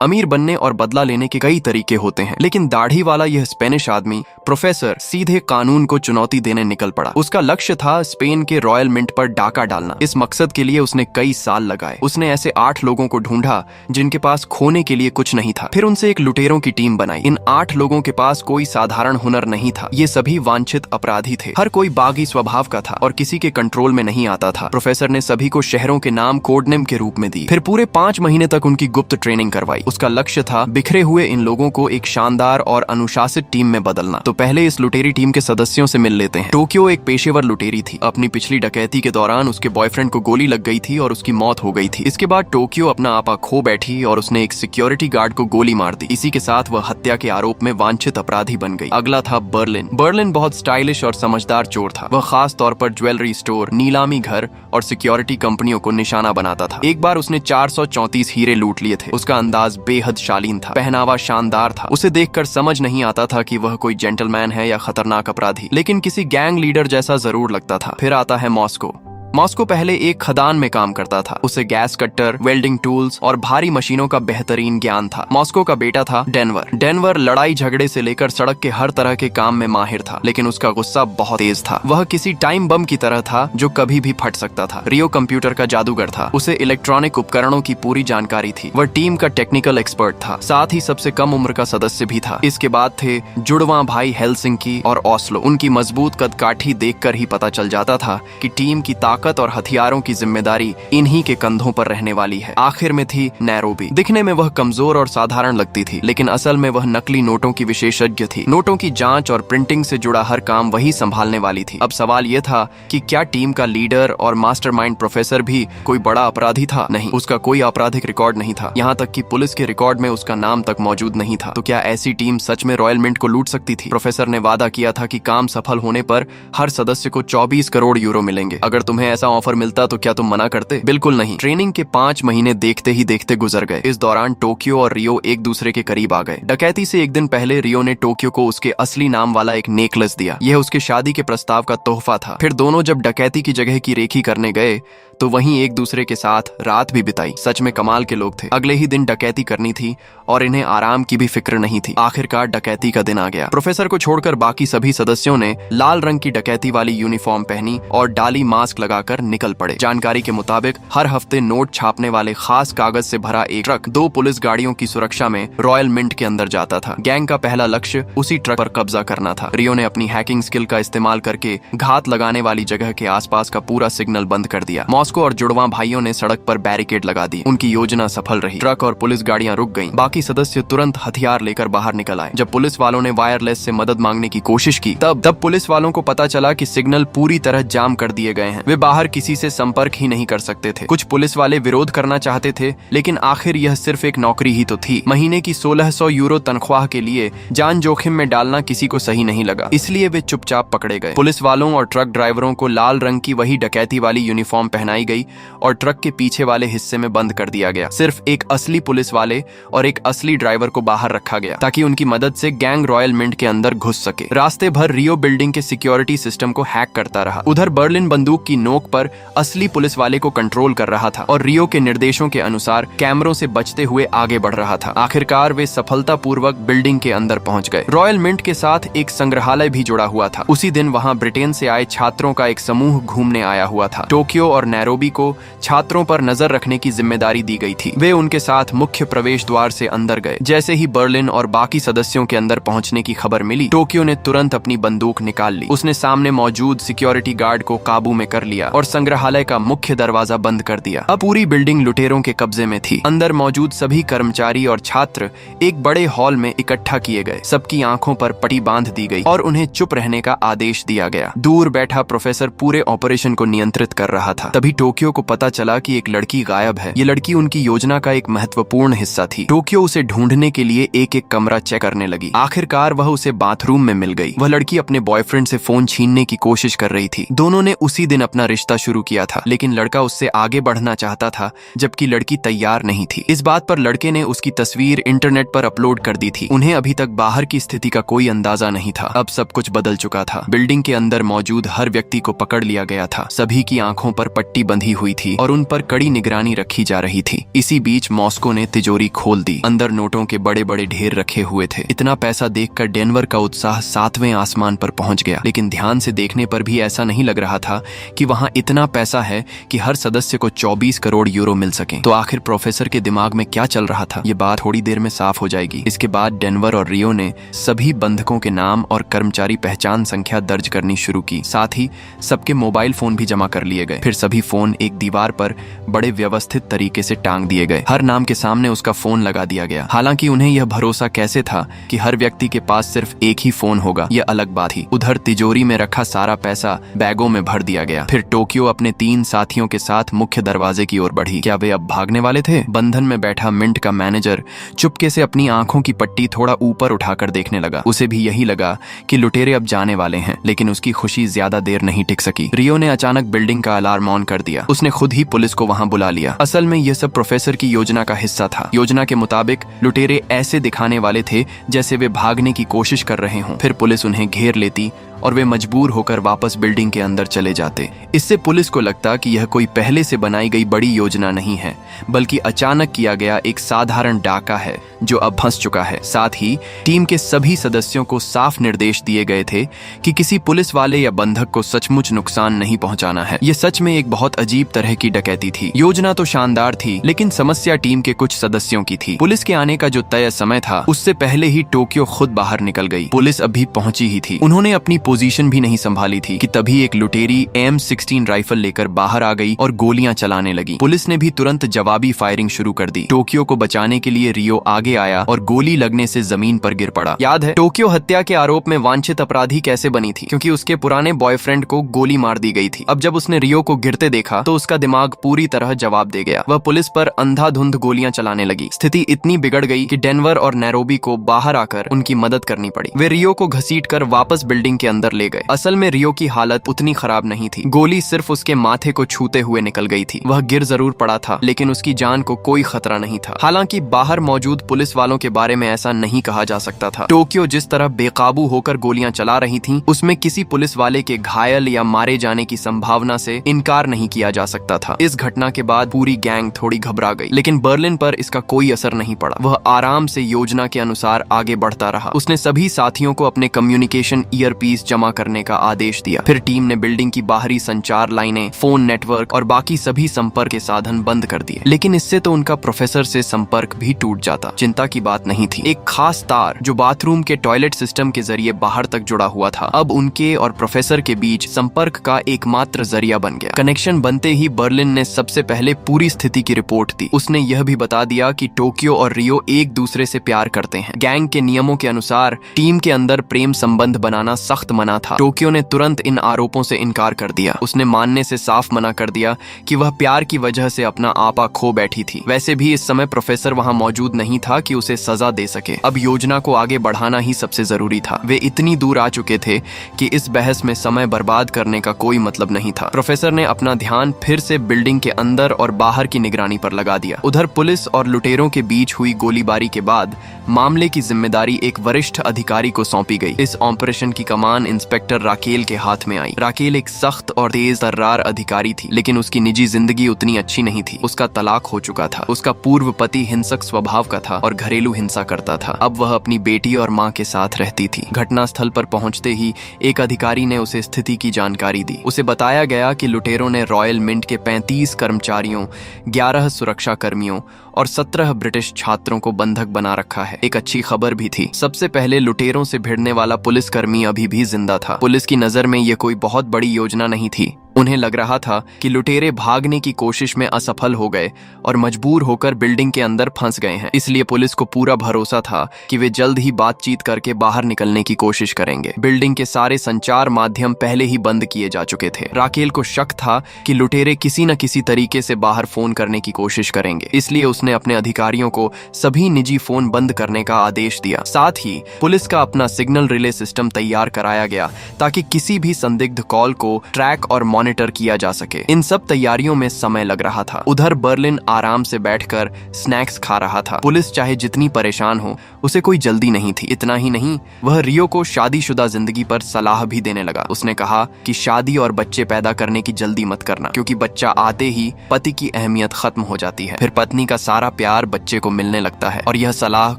अमीर बनने और बदला लेने के कई तरीके होते हैं, लेकिन दाढ़ी वाला यह स्पेनिश आदमी प्रोफेसर सीधे कानून को चुनौती देने निकल पड़ा। उसका लक्ष्य था स्पेन के रॉयल मिंट पर डाका डालना। इस मकसद के लिए उसने कई साल लगाए। उसने ऐसे 8 लोगों को ढूंढा जिनके पास खोने के लिए कुछ नहीं था। फिर उनसे एक लुटेरों की टीम बनाई। इन 8 लोगों के पास कोई साधारण हुनर नहीं था। ये सभी वांछित अपराधी थे। हर कोई बागी स्वभाव का था और किसी के कंट्रोल में नहीं आता था। प्रोफेसर ने सभी को शहरों के नाम कोडनेम के रूप में दी। फिर पूरे 5 महीने तक उनकी गुप्त ट्रेनिंग करवाई। उसका लक्ष्य था बिखरे हुए इन लोगों को एक शानदार और अनुशासित टीम में बदलना। तो पहले इस लुटेरी टीम के सदस्यों से मिल लेते हैं। टोक्यो एक पेशेवर लुटेरी थी। अपनी पिछली डकैती के दौरान उसके बॉयफ्रेंड को गोली लग गई थी और उसकी मौत हो गई थी। इसके बाद टोक्यो अपना आपा खो बैठी और उसने एक सिक्योरिटी गार्ड को गोली मार दी। इसी के साथ वह हत्या के आरोप में वांछित अपराधी बन गई। अगला था बर्लिन। बर्लिन बहुत स्टाइलिश और समझदार चोर था। वह खास तौर पर ज्वेलरी स्टोर, नीलामी घर और सिक्योरिटी कंपनियों को निशाना बनाता था। एक बार उसने 434 हीरे लूट लिए थे। उसका अंदाज बेहद शालीन था, पहनावा शानदार था। उसे देखकर समझ नहीं आता था कि वह कोई जेंटलमैन है या खतरनाक अपराधी, लेकिन किसी गैंग लीडर जैसा जरूर लगता था। फिर आता है मॉस्को। मॉस्को पहले एक खदान में काम करता था। उसे गैस कट्टर, वेल्डिंग टूल्स और भारी मशीनों का बेहतरीन ज्ञान था। मॉस्को का बेटा था डेनवर। डेनवर लड़ाई झगड़े से लेकर सड़क के हर तरह के काम में माहिर था, लेकिन उसका गुस्सा बहुत तेज था। वह किसी टाइम बम की तरह था जो कभी भी फट सकता था। रियो कंप्यूटर का जादूगर था। उसे इलेक्ट्रॉनिक उपकरणों की पूरी जानकारी थी। वह टीम का टेक्निकल एक्सपर्ट था, साथ ही सबसे कम उम्र का सदस्य भी था। इसके बाद थे जुड़वा भाई हेलसिंकी और ओस्लो। उनकी मजबूत कदकाठी देखकर ही पता चल जाता था कि टीम की ताकत और हथियारों की जिम्मेदारी इन्हीं के कंधों पर रहने वाली है। आखिर में थी नैरोबी। दिखने में वह कमजोर और साधारण लगती थी, लेकिन असल में वह नकली नोटों की विशेषज्ञ थी। नोटों की जांच और प्रिंटिंग से जुड़ा हर काम वही संभालने वाली थी। अब सवाल यह था कि क्या टीम का लीडर और मास्टरमाइंड प्रोफेसर भी कोई बड़ा अपराधी था? नहीं, उसका कोई आपराधिक रिकॉर्ड नहीं था। यहाँ तक कि पुलिस के रिकॉर्ड में उसका नाम तक मौजूद नहीं था। तो क्या ऐसी टीम सच में रॉयल मिंट को लूट सकती थी? प्रोफेसर ने वादा किया था कि काम सफल होने पर हर सदस्य को 24 करोड़ यूरो मिलेंगे। अगर तुम्हें ऐसा ऑफर मिलता तो क्या तुम मना करते? बिल्कुल नहीं। ट्रेनिंग के 5 महीने देखते ही देखते गुजर गए। इस दौरान टोक्यो और रियो एक दूसरे के करीब आ गए। डकैती से एक दिन पहले रियो ने टोक्यो को उसके असली नाम वाला एक नेकलेस दिया। यह उसके शादी के प्रस्ताव का तोहफा था। फिर दोनों जब डकैती की जगह की रेखी करने गए तो वहीं एक दूसरे के साथ रात भी बिताई। सच में कमाल के लोग थे। अगले ही दिन डकैती करनी थी और इन्हें आराम की भी फिक्र नहीं थी। आखिरकार डकैती का दिन आ गया। प्रोफेसर को छोड़कर बाकी सभी सदस्यों ने लाल रंग की डकैती वाली यूनिफॉर्म पहनी और डाली मास्क लगाकर निकल पड़े। जानकारी के मुताबिक हर हफ्ते नोट छापने वाले खास कागज से भरा एक ट्रक 2 पुलिस गाड़ियों की सुरक्षा में रॉयल मिंट के अंदर जाता था। गैंग का पहला लक्ष्य उसी ट्रक पर कब्जा करना था। रियो ने अपनी हैकिंग स्किल का इस्तेमाल करके घात लगाने वाली जगह के आसपास का पूरा सिग्नल बंद कर दिया। मॉस्को और जुड़वा भाइयों ने सड़क पर बैरिकेड लगा दी। उनकी योजना सफल रही। ट्रक और पुलिस गाड़ियां रुक गईं। बाकी सदस्य तुरंत हथियार लेकर बाहर निकल आए। जब पुलिस वालों ने वायरलेस से मदद मांगने की कोशिश की तब पुलिस वालों को पता चला कि सिग्नल पूरी तरह जाम कर दिए गए हैं। वे बाहर किसी से संपर्क ही नहीं कर सकते थे। कुछ पुलिस वाले विरोध करना चाहते थे, लेकिन आखिर यह सिर्फ एक नौकरी ही तो थी। महीने की 1600 यूरो तनख्वाह के लिए जान जोखिम में डालना किसी को सही नहीं लगा, इसलिए वे चुपचाप पकड़े गए। पुलिस वालों और ट्रक ड्राइवरों को लाल रंग की वही डकैती वाली यूनिफॉर्म पहनाई गई और ट्रक के पीछे वाले हिस्से में बंद कर दिया गया। सिर्फ एक असली पुलिस वाले और एक असली ड्राइवर को बाहर रखा गया ताकि उनकी मदद से गैंग रॉयल मिंट के अंदर घुस सके। रास्ते भर रियो बिल्डिंग के सिक्योरिटी सिस्टम को हैक करता रहा। उधर बर्लिन बंदूक की नोक पर असली पुलिस वाले को कंट्रोल कर रहा था और रियो के निर्देशों के अनुसार कैमरों से बचते हुए आगे बढ़ रहा था। आखिरकार वे सफलतापूर्वक बिल्डिंग के अंदर पहुंच गए। रॉयल मिंट के साथ एक संग्रहालय भी जुड़ा हुआ था। उसी दिन वहां ब्रिटेन से आए छात्रों का एक समूह घूमने आया हुआ था। टोक्यो और नैरोबी को छात्रों पर नजर रखने की जिम्मेदारी दी गई थी। वे उनके साथ मुख्य प्रवेश द्वार से अंदर गए। जैसे ही बर्लिन और बाकी सदस्यों के अंदर पहुंचने की खबर मिली, टोक्यो ने तुरंत अपनी बंदूक निकाल ली। उसने सामने मौजूद सिक्योरिटी गार्ड को काबू में कर लिया और संग्रहालय का मुख्य दरवाजा बंद कर दिया। अब पूरी बिल्डिंग लुटेरों के कब्जे में थी। अंदर मौजूद सभी कर्मचारी और छात्र एक बड़े हॉल में इकट्ठा किए गए। सबकी आंखों पर पट्टी बांध दी गई और उन्हें चुप रहने का आदेश दिया गया। दूर बैठा प्रोफेसर पूरे ऑपरेशन को नियंत्रित कर रहा था। तभी टोक्यो को पता चला कि एक लड़की गायब है। ये लड़की उनकी योजना का एक महत्वपूर्ण हिस्सा थी। टोक्यो उसे ढूंढने के लिए एक एक कमरा चेक करने लगी। आखिरकार वह उसे बाथरूम में मिल गई। वह लड़की अपने बॉयफ्रेंड से फोन छीनने की कोशिश कर रही थी। दोनों ने उसी दिन अपना रिश्ता शुरू किया था, लेकिन लड़का उससे आगे बढ़ना चाहता था जबकि लड़की तैयार नहीं थी। इस बात पर लड़के ने उसकी तस्वीर इंटरनेट पर अपलोड कर दी थी। उन्हें अभी तक बाहर की स्थिति का कोई अंदाजा नहीं था। अब सब कुछ बदल चुका था। बिल्डिंग के अंदर मौजूद हर व्यक्ति को पकड़ लिया गया था। सभी की आंखों पर पट्टी पट्टी बंधी हुई थी और उन पर कड़ी निगरानी रखी जा रही थी। इसी बीच मॉस्को ने तिजोरी खोल दी। अंदर नोटों के बड़े बड़े ढेर रखे हुए थे। इतना पैसा देखकर डेनवर का उत्साह 7वें आसमान पर पहुंच गया। लेकिन ध्यान से देखने पर भी ऐसा नहीं लग रहा था कि वहां इतना पैसा है कि हर सदस्य को 24 करोड़ यूरो मिल सके। तो आखिर प्रोफेसर के दिमाग में क्या चल रहा था, ये बात थोड़ी देर में साफ हो जाएगी। इसके बाद डेनवर और रियो ने सभी बंधकों के नाम और कर्मचारी पहचान संख्या दर्ज करनी शुरू की। साथ ही सबके मोबाइल फोन भी जमा कर लिए गए। फिर सभी फोन एक दीवार पर बड़े व्यवस्थित तरीके से टांग दिए गए। हर नाम के सामने उसका फोन लगा दिया गया। हालांकि उन्हें यह भरोसा कैसे था कि हर व्यक्ति के पास सिर्फ एक ही फोन होगा, यह अलग बात थी। उधर तिजोरी में रखा सारा पैसा बैगों में भर दिया गया। फिर टोक्यो अपने 3 साथियों के साथ मुख्य दरवाजे की ओर बढ़ी। क्या वे अब भागने वाले थे? बंधन में बैठा मिंट का मैनेजर चुपके से अपनी आंखों की पट्टी थोड़ा ऊपर उठाकर देखने लगा। उसे भी यही लगा कि लुटेरे अब जाने वाले हैं, लेकिन उसकी खुशी ज्यादा देर नहीं टिक सकी। रियो ने अचानक बिल्डिंग का अलार्म ऑन कर दिया। उसने खुद ही पुलिस को वहां बुला लिया। असल में यह सब प्रोफेसर की योजना का हिस्सा था। योजना के मुताबिक लुटेरे ऐसे दिखाने वाले थे जैसे वे भागने की कोशिश कर रहे हों। फिर पुलिस उन्हें घेर लेती और वे मजबूर होकर वापस बिल्डिंग के अंदर चले जाते। इससे पुलिस को लगता कि यह कोई पहले से बनाई गई बड़ी योजना नहीं है, बल्कि अचानक किया गया एक साधारण डाका है जो अब फंस चुका है। साथ ही टीम के सभी सदस्यों को साफ निर्देश दिए गए थे कि किसी पुलिस वाले या बंधक को सचमुच नुकसान नहीं पहुंचाना है। यह सच में एक बहुत अजीब तरह की डकैती थी। योजना तो शानदार थी, लेकिन समस्या टीम के कुछ सदस्यों की थी। पुलिस के आने का जो तय समय था, उससे पहले ही टोक्यो खुद बाहर निकल गई। पुलिस अभी पहुंची ही थी। उन्होंने अपनी पोजीशन भी नहीं संभाली थी कि तभी एक लुटेरी M16 राइफल लेकर बाहर आ गई और गोलियां चलाने लगी। पुलिस ने भी तुरंत जवाबी फायरिंग शुरू कर दी। टोक्यो को बचाने के लिए रियो आगे आया और गोली लगने से जमीन पर गिर पड़ा। याद है टोक्यो हत्या के आरोप में वांछित अपराधी कैसे बनी थी? क्योंकि उसके पुराने बॉयफ्रेंड को गोली मार दी गई थी। अब जब उसने रियो को गिरते देखा तो उसका दिमाग पूरी तरह जवाब दे गया। वह पुलिस पर अंधाधुंध गोलियां चलाने लगी। स्थिति इतनी बिगड़ गई कि डेनवर और नैरोबी को बाहर आकर उनकी मदद करनी पड़ी। वे रियो को घसीटकर वापस बिल्डिंग के अंदर ले गए। असल में रियो की हालत उतनी खराब नहीं थी। गोली सिर्फ उसके माथे को छूते हुए निकल गई थी। वह गिर जरूर पड़ा था, लेकिन उसकी जान को कोई खतरा नहीं था। हालांकि बाहर मौजूद पुलिस वालों के बारे में ऐसा नहीं कहा जा सकता था। टोक्यो जिस तरह बेकाबू होकर गोलियां चला रही थी, उसमें किसी पुलिस वाले के घायल या मारे जाने की संभावना से इनकार नहीं किया जा सकता था। इस घटना के बाद पूरी गैंग थोड़ी घबरा गई, लेकिन बर्लिन पर इसका कोई असर नहीं पड़ा। वह आराम से योजना के अनुसार आगे बढ़ता रहा। उसने सभी साथियों को अपने कम्युनिकेशन ईयरपीस जमा करने का आदेश दिया। फिर टीम ने बिल्डिंग की बाहरी संचार लाइनें, फोन नेटवर्क और बाकी सभी संपर्क के साधन बंद कर दिए। लेकिन इससे तो उनका प्रोफेसर से संपर्क भी टूट जाता। चिंता की बात नहीं थी। एक खास तार जो बाथरूम के टॉयलेट सिस्टम के जरिए बाहर तक जुड़ा हुआ था, अब उनके और प्रोफेसर के बीच संपर्क का एकमात्र जरिया बन गया। कनेक्शन बनते ही बर्लिन ने सबसे पहले पूरी स्थिति की रिपोर्ट दी। उसने यह भी बता दिया कि टोक्यो और रियो एक दूसरे से प्यार करते हैं। गैंग के नियमों के अनुसार टीम के अंदर प्रेम संबंध बनाना सख्त मना था। टोक्यो ने तुरंत इन आरोपों से इनकार कर दिया। उसने मानने से साफ मना कर दिया कि वह प्यार की वजह से अपना आपा खो बैठी थी। वैसे भी इस समय प्रोफेसर वहां मौजूद नहीं था कि उसे सजा दे सके। अब योजना को आगे बढ़ाना ही सबसे जरूरी था। वे इतनी दूर आ चुके थे कि इस बहस में समय बर्बाद करने का कोई मतलब नहीं था। प्रोफेसर ने अपना ध्यान फिर से बिल्डिंग के अंदर और बाहर की निगरानी पर लगा दिया। उधर पुलिस और लुटेरों के बीच हुई गोलीबारी के बाद मामले की जिम्मेदारी एक वरिष्ठ अधिकारी को सौंपी गई। इस ऑपरेशन की कमान इंस्पेक्टर राकेल के हाथ में आई। राकेल एक सख्त और तेज तर्रार अधिकारी थी, लेकिन उसकी निजी जिंदगी उतनी अच्छी नहीं थी। उसका तलाक हो चुका था। उसका पूर्व पति हिंसक स्वभाव का था और घरेलू हिंसा करता था। अब वह अपनी बेटी और मां के साथ रहती थी। घटना स्थल पर पहुंचते ही एक अधिकारी ने उसे स्थिति की जानकारी दी। उसे बताया गया कि लुटेरों ने रॉयल मिंट के 35 कर्मचारियों, 11 सुरक्षा कर्मियों और 17 ब्रिटिश छात्रों को बंधक बना रखा है। एक अच्छी खबर भी थी। सबसे पहले लुटेरों से भिड़ने वाला पुलिसकर्मी अभी भी जिंदा था। पुलिस की नजर में यह कोई बहुत बड़ी योजना नहीं थी। उन्हें लग रहा था कि लुटेरे भागने की कोशिश में असफल हो गए और मजबूर होकर बिल्डिंग के अंदर फंस गए हैं। इसलिए पुलिस को पूरा भरोसा था कि वे जल्द ही बातचीत करके बाहर निकलने की कोशिश करेंगे। बिल्डिंग के सारे संचार माध्यम पहले ही बंद किए जा चुके थे। राकेल को शक था कि लुटेरे किसी न किसी तरीके से बाहर फोन करने की कोशिश करेंगे। इसलिए उसने अपने अधिकारियों को सभी निजी फोन बंद करने का आदेश दिया। साथ ही पुलिस का अपना सिग्नल रिले सिस्टम तैयार कराया गया ताकि किसी भी संदिग्ध कॉल को ट्रैक और मॉनिटर किया जा सके। इन सब तैयारियों में समय लग रहा था। उधर बर्लिन आराम से बैठकर स्नैक्स खा रहा था। पुलिस चाहे जितनी परेशान हो, उसे कोई जल्दी नहीं थी। इतना ही नहीं, वह रियो को शादीशुदा जिंदगी पर सलाह भी देने लगा। उसने कहा कि शादी और बच्चे पैदा करने की जल्दी मत करना, क्योंकि बच्चा आते ही पति की अहमियत खत्म हो जाती है। फिर पत्नी का सारा प्यार बच्चे को मिलने लगता है। और यह सलाह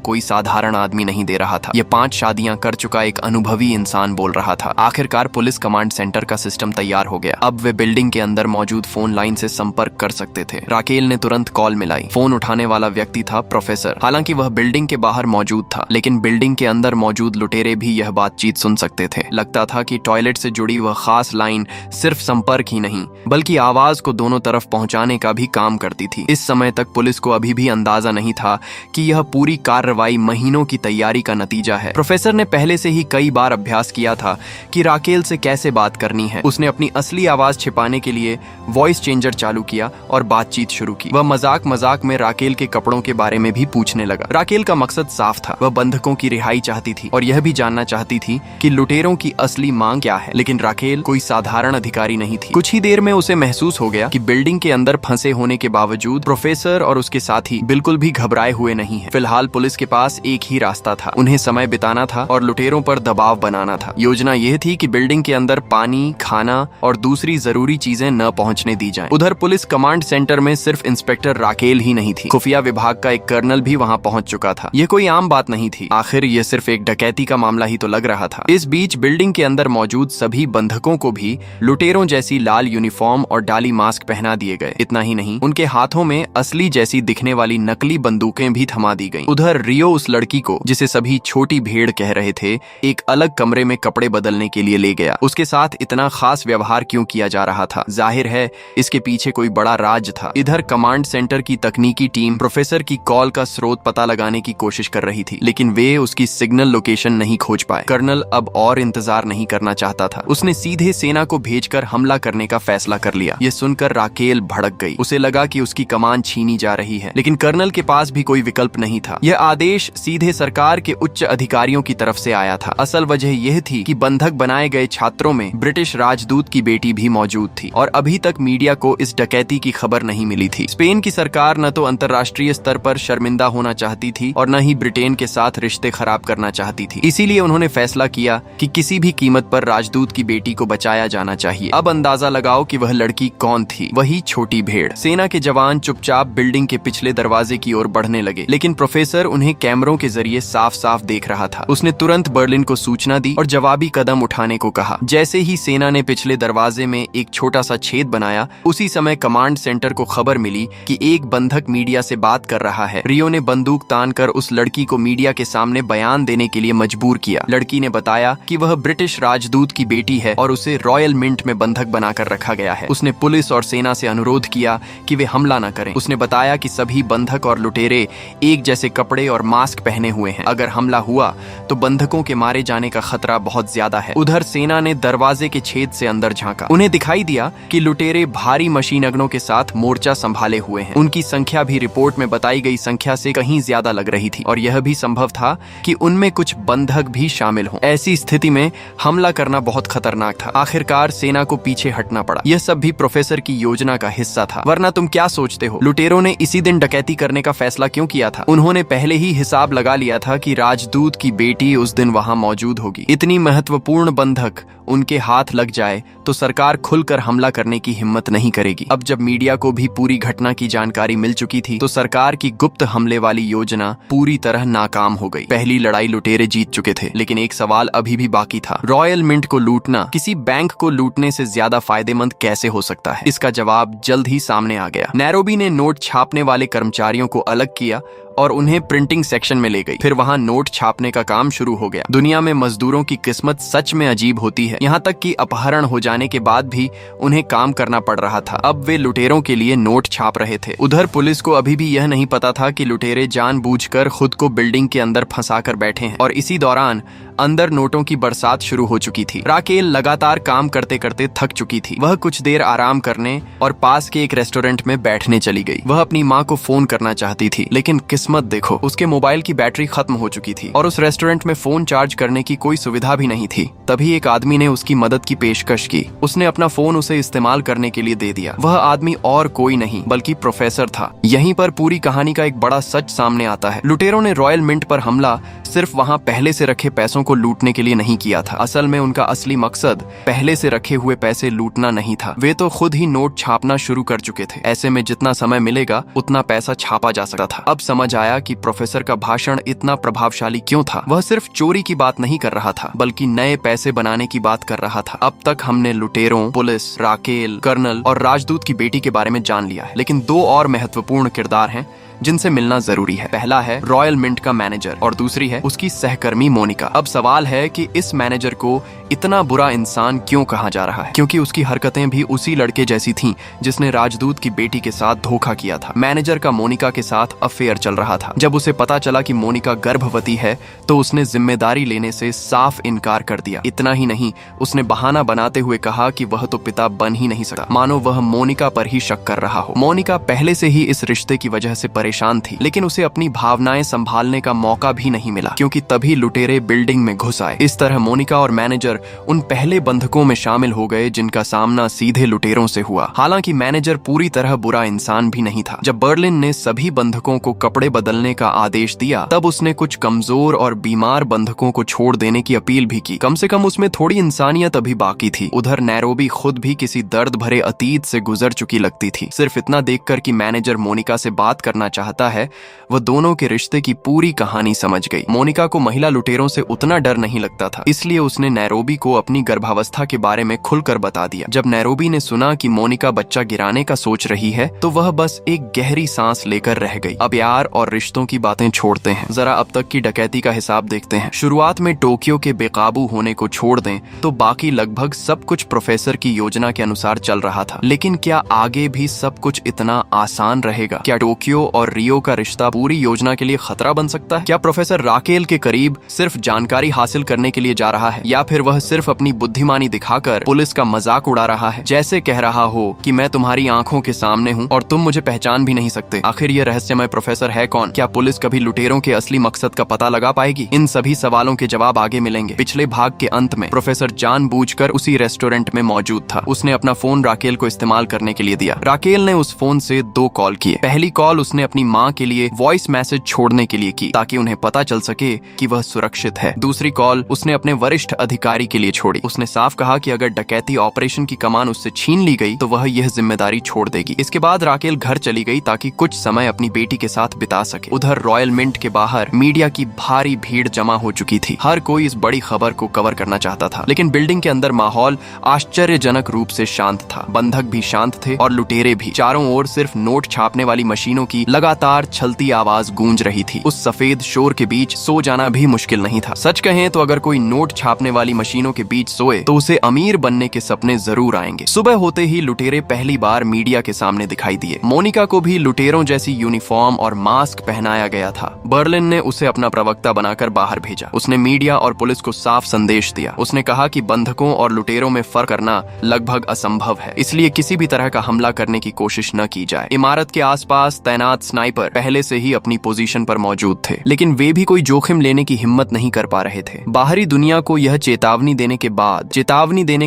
कोई साधारण आदमी नहीं दे रहा था, यह 5 शादियां कर चुका एक अनुभवी इंसान बोल रहा था। आखिरकार पुलिस कमांड सेंटर का सिस्टम तैयार हो गया। अब वे बिल्डिंग के अंदर मौजूद फोन लाइन से संपर्क कर सकते थे। राकेल ने तुरंत कॉल मिलाई। फोन उठाने वाला व्यक्ति था प्रोफेसर। हालांकि वह बिल्डिंग के बाहर मौजूद था, लेकिन बिल्डिंग के अंदर मौजूद लुटेरे भी यह बातचीत सुन सकते थे। लगता था कि टॉयलेट से जुड़ी वह खास लाइन सिर्फ संपर्क ही नहीं, बल्कि आवाज को दोनों तरफ पहुंचाने का भी काम करती थी। इस समय तक पुलिस को अभी भी अंदाजा नहीं था कि यह पूरी कार्रवाई महीनों की तैयारी का नतीजा है। प्रोफेसर ने पहले से ही कई बार अभ्यास किया था कि राकेल से कैसे बात करनी है। उसने अपनी असली आवाज छिपाने के लिए वॉइस चेंजर चालू किया और बातचीत शुरू की। वह मजाक मजाक में राकेल के कपड़ों के बारे में भी पूछने लगा। राकेल का मकसद साफ था, वह बंधकों की रिहाई चाहती थी और यह भी जानना चाहती थी कि लुटेरों की असली मांग क्या है। लेकिन राकेल कोई साधारण अधिकारी नहीं थी। कुछ ही देर में उसे महसूस हो गया कि बिल्डिंग के अंदर फंसे होने के बावजूद प्रोफेसर और उसके साथी बिल्कुल भी घबराए हुए नहीं हैं। फिलहाल पुलिस के पास एक ही रास्ता था, उन्हें समय बिताना था और लुटेरों पर दबाव बनाना था। योजना यह थी कि बिल्डिंग के अंदर पानी, खाना और दूसरी जरूरी चीजें न पहुंचने दी जाएं। उधर पुलिस कमांड सेंटर में सिर्फ इंस्पेक्टर राकेल ही नहीं थी, खुफिया विभाग का एक कर्नल भी वहां पहुंच चुका था। यह कोई आम बात नहीं थी, आखिर यह सिर्फ एक डकैती का मामला ही तो लग रहा था। इस बीच बिल्डिंग के अंदर मौजूद सभी बंधकों को भी लुटेरों जैसी लाल यूनिफॉर्म और डाली मास्क पहना दिए गए। इतना ही नहीं, उनके हाथों में असली जैसी दिखने वाली नकली बंदूकें भी थमा दी गईं। उधर रियो उस लड़की को, जिसे सभी छोटी भेड़ कह रहे थे, एक अलग कमरे में कपड़े बदलने के लिए ले गया। उसके साथ इतना खास व्यवहार क्यों किया जा रहा था? जाहिर है इसके पीछे कोई बड़ा राज था। इधर कमांड सेंटर की तकनीकी टीम प्रोफेसर की कॉल का स्रोत पता लगाने की कोशिश कर रही थी, लेकिन वे उसकी सिग्नल लोकेशन नहीं खोज पाए। कर्नल अब और इंतजार नहीं करना चाहता था। उसने सीधे सेना को भेजकर हमला करने का फैसला कर लिया। यह सुनकर राकेल भड़क गई। उसे लगा कि उसकी कमान छीनी जा रही है, लेकिन कर्नल के पास भी कोई विकल्प नहीं था। यह आदेश सीधे सरकार के उच्च अधिकारियों की तरफ से आया था। असल वजह यह थी कि बंधक बनाए गए छात्रों में ब्रिटिश राजदूत की बेटी भी मौजूद थी और अभी तक मीडिया को इस डकैती की खबर नहीं मिली थी। स्पेन की सरकार न तो अंतर्राष्ट्रीय स्तर पर शर्मिंदा होना चाहती थी और न ही ब्रिटेन के साथ रिश्ते खराब करना चाहती थी। इसीलिए उन्होंने फैसला किया कि किसी भी कीमत पर राजदूत की बेटी को बचाया जाना चाहिए। अब अंदाजा लगाओ कि वह लड़की कौन थी? वही छोटी भेड़। सेना के जवान चुपचाप बिल्डिंग के पिछले दरवाजे की ओर बढ़ने लगे, लेकिन प्रोफेसर उन्हें कैमरों के जरिए साफ साफ देख रहा था। उसने तुरंत बर्लिन को सूचना दी और जवाबी कदम उठाने को कहा। जैसे ही सेना ने पिछले दरवाजे में एक छोटा सा छेद बनाया, उसी समय कमांड सेंटर को खबर मिली कि एक बंधक मीडिया से बात कर रहा है। रियो ने बंदूक तानकर उस लड़की को मीडिया के सामने बयान देने के लिए मजबूर किया। लड़की ने बताया कि वह ब्रिटिश राजदूत की बेटी है और उसे रॉयल मिंट में बंधक बनाकर रखा गया है। उसने पुलिस और सेना से अनुरोध किया कि वे हमला न करें। उसने बताया कि सभी बंधक और लुटेरे एक जैसे कपड़े और मास्क पहने हुए हैं। अगर हमला हुआ तो बंधकों के मारे जाने का खतरा बहुत ज्यादा है। उधर सेना ने दरवाजे के छेद से अंदर झांका। उन्हें दिखाई दिया कि लुटेरे भारी मशीन गनों के साथ मोर्चा संभाले हुए हैं। उनकी संख्या भी रिपोर्ट में बताई गई संख्या से कहीं ज्यादा लग रही थी और यह भी संभव था कि उनमें कुछ बंधक भी शामिल हों। ऐसी स्थिति में हमला करना बहुत खतरनाक था। आखिरकार सेना को पीछे हटना पड़ा। यह सब भी प्रोफेसर की योजना का हिस्सा था। वरना तुम क्या सोचते हो, लुटेरों ने इसी दिन डकैती करने का फैसला क्यों किया था? उन्होंने पहले ही हिसाब लगा लिया था कि राजदूत की बेटी उस दिन वहां मौजूद होगी। इतनी महत्वपूर्ण बंधक उनके हाथ लग जाए तो सरकार खुलकर हमला करने की हिम्मत नहीं करेगी। अब जब मीडिया को भी पूरी घटना की जानकारी मिल चुकी थी तो सरकार की गुप्त हमले वाली योजना पूरी तरह नाकाम हो गई। पहली लड़ाई लुटेरे जीत चुके थे, लेकिन एक सवाल अभी भी बाकी था। रॉयल मिंट को लूटना किसी बैंक को लूटने से ज्यादा फायदेमंद कैसे हो सकता है? इसका जवाब जल्द ही सामने आ गया। नैरोबी ने नोट छापने वाले कर्मचारियों को अलग किया और उन्हें प्रिंटिंग सेक्शन में ले गई। फिर वहां नोट छापने का काम शुरू हो गया। दुनिया में मजदूरों की किस्मत सच में अजीब होती है। यहाँ तक कि अपहरण हो जाने के बाद भी उन्हें काम करना पड़ रहा था। अब वे लुटेरों के लिए नोट छाप रहे थे। उधर पुलिस को अभी भी यह नहीं पता था कि लुटेरे जानबूझकर खुद को बिल्डिंग के अंदर फंसा कर बैठे हैं और इसी दौरान अंदर नोटों की बरसात शुरू हो चुकी थी। राकेल लगातार काम करते करते थक चुकी थी। वह कुछ देर आराम करने और पास के एक रेस्टोरेंट में बैठने चली गई। वह अपनी माँ को फोन करना चाहती थी, लेकिन किस्मत देखो, उसके मोबाइल की बैटरी खत्म हो चुकी थी और उस रेस्टोरेंट में फोन चार्ज करने की कोई सुविधा भी नहीं थी। तभी एक आदमी ने उसकी मदद की पेशकश की। उसने अपना फोन उसे इस्तेमाल करने के लिए दे दिया। वह आदमी और कोई नहीं बल्कि प्रोफेसर था। यहीं पर पूरी कहानी का एक बड़ा सच सामने आता है। लुटेरों ने रॉयल मिंट पर हमला सिर्फ वहां पहले से रखे पैसों को लूटने के लिए नहीं किया था। असल में उनका असली मकसद पहले से रखे हुए पैसे लूटना नहीं था। वे तो खुद ही नोट छापना शुरू कर चुके थे। ऐसे में जितना समय मिलेगा उतना पैसा छापा जा सकता था। अब समझ आया कि प्रोफेसर का भाषण इतना प्रभावशाली क्यों था। वह सिर्फ चोरी की बात नहीं कर रहा था बल्कि नए पैसे बनाने की बात कर रहा था। अब तक हमने लुटेरों, पुलिस, राकेल, कर्नल और राजदूत की बेटी के बारे में जान लिया है, लेकिन दो और महत्वपूर्ण किरदार हैं जिनसे मिलना जरूरी है। पहला है रॉयल मिंट का मैनेजर और दूसरी है उसकी सहकर्मी मोनिका। अब सवाल है कि इस मैनेजर को इतना बुरा इंसान क्यों कहा जा रहा है, क्योंकि उसकी हरकतें भी उसी लड़के जैसी थीं जिसने राजदूत की बेटी के साथ धोखा किया था। मैनेजर का मोनिका के साथ अफेयर चल रहा था। जब उसे पता चला कि मोनिका गर्भवती है तो उसने जिम्मेदारी लेने से साफ इनकार कर दिया। इतना ही नहीं, उसने बहाना बनाते हुए कहा कि वह तो पिता बन ही नहीं सकता, मानो वह मोनिका पर ही शक कर रहा हो। मोनिका पहले से ही इस रिश्ते की वजह से परेशान थी, लेकिन उसे अपनी भावनाएं संभालने का मौका भी नहीं मिला, क्योंकि तभी लुटेरे बिल्डिंग में घुस आए। इस तरह मोनिका और मैनेजर उन पहले बंधकों में शामिल हो गए जिनका सामना सीधे लुटेरों से हुआ। हालांकि मैनेजर पूरी तरह बुरा इंसान भी नहीं था। जब बर्लिन ने सभी बंधकों को कपड़े बदलने का आदेश दिया तब उसने कुछ कमजोर और बीमार बंधकों को छोड़ देने की अपील भी की। कम से कम उसमें थोड़ी इंसानियत अभी बाकी थी। उधर नैरोबी खुद भी किसी दर्द भरे अतीत से गुजर चुकी लगती थी। सिर्फ इतना देखकर कि मैनेजर मोनिका से बात करना चाहता है, वह दोनों के रिश्ते की पूरी कहानी समझ गई। मोनिका को महिला लुटेरों से उतना डर नहीं लगता था, इसलिए उसने नैरोबी को अपनी गर्भावस्था के बारे में खुलकर बता दिया। जब नैरोबी ने सुना कि मोनिका बच्चा गिराने का सोच रही है तो वह बस एक गहरी सांस लेकर रह गई। अब प्यार और रिश्तों की बातें छोड़ते हैं, जरा अब तक की डकैती का हिसाब देखते हैं। शुरुआत में टोक्यो के बेकाबू होने को छोड़ दें तो बाकी लगभग सब कुछ प्रोफेसर की योजना के अनुसार चल रहा था। लेकिन क्या आगे भी सब कुछ इतना आसान रहेगा? क्या टोक्यो और रियो का रिश्ता पूरी योजना के लिए खतरा बन सकता है? क्या प्रोफेसर राकेल के करीब सिर्फ जानकारी हासिल करने के लिए जा रहा है, या फिर वह सिर्फ अपनी बुद्धिमानी दिखाकर पुलिस का मजाक उड़ा रहा है, जैसे कह रहा हो कि मैं तुम्हारी आंखों के सामने हूँ और तुम मुझे पहचान भी नहीं सकते? आखिर ये रहस्यमय प्रोफेसर है कौन? क्या पुलिस कभी लुटेरों के असली मकसद का पता लगा पाएगी? इन सभी सवालों के जवाब आगे मिलेंगे। पिछले भाग के अंत में प्रोफेसर जानबूझकर उसी रेस्टोरेंट में मौजूद था। उसने अपना फोन राकेल को इस्तेमाल करने के लिए दिया। राकेल ने उस फोन से 2 कॉल किए। पहली कॉल उसने अपनी माँ के लिए वॉइस मैसेज छोड़ने के लिए की ताकि उन्हें पता चल सके कि वह सुरक्षित है। दूसरी कॉल उसने अपने वरिष्ठ अधिकारी के लिए छोड़ी। उसने साफ कहा कि अगर डकैती ऑपरेशन की कमान उससे छीन ली गई तो वह यह जिम्मेदारी छोड़ देगी। इसके बाद राकेल घर चली गई ताकि कुछ समय अपनी बेटी के साथ बिता सके। उधर रॉयल मिंट के बाहर मीडिया की भारी भीड़ जमा हो चुकी थी। हर कोई इस बड़ी खबर को कवर करना चाहता था, लेकिन बिल्डिंग के अंदर माहौल आश्चर्यजनक रूप से शांत था। बंधक भी शांत थे और लुटेरे भी। चारों ओर सिर्फ नोट छापने वाली मशीनों की लगातार छलती आवाज गूंज रही थी। उस सफेद शोर के बीच सो जाना भी मुश्किल नहीं था। सच कहें तो अगर कोई नोट छापने वाली मशीनों के बीच सोए तो उसे अमीर बनने के सपने जरूर आएंगे। सुबह होते ही लुटेरे पहली बार मीडिया के सामने दिखाई दिए। मोनिका को भी लुटेरों जैसी यूनिफॉर्म और मास्क पहनाया गया था। बर्लिन ने उसे अपना प्रवक्ता बनाकर बाहर भेजा। उसने मीडिया और पुलिस को साफ संदेश दिया। उसने कहा कि बंधकों और लुटेरों में फर्क करना लगभग असंभव है, इसलिए किसी भी तरह का हमला करने की कोशिश न की जाए। इमारत के आसपास तैनात स्नाइपर पहले से ही अपनी पोजीशन पर मौजूद थे, लेकिन वे भी कोई जोखिम लेने की हिम्मत नहीं कर पा रहे थे। बाहरी दुनिया को यह चेतावनी देने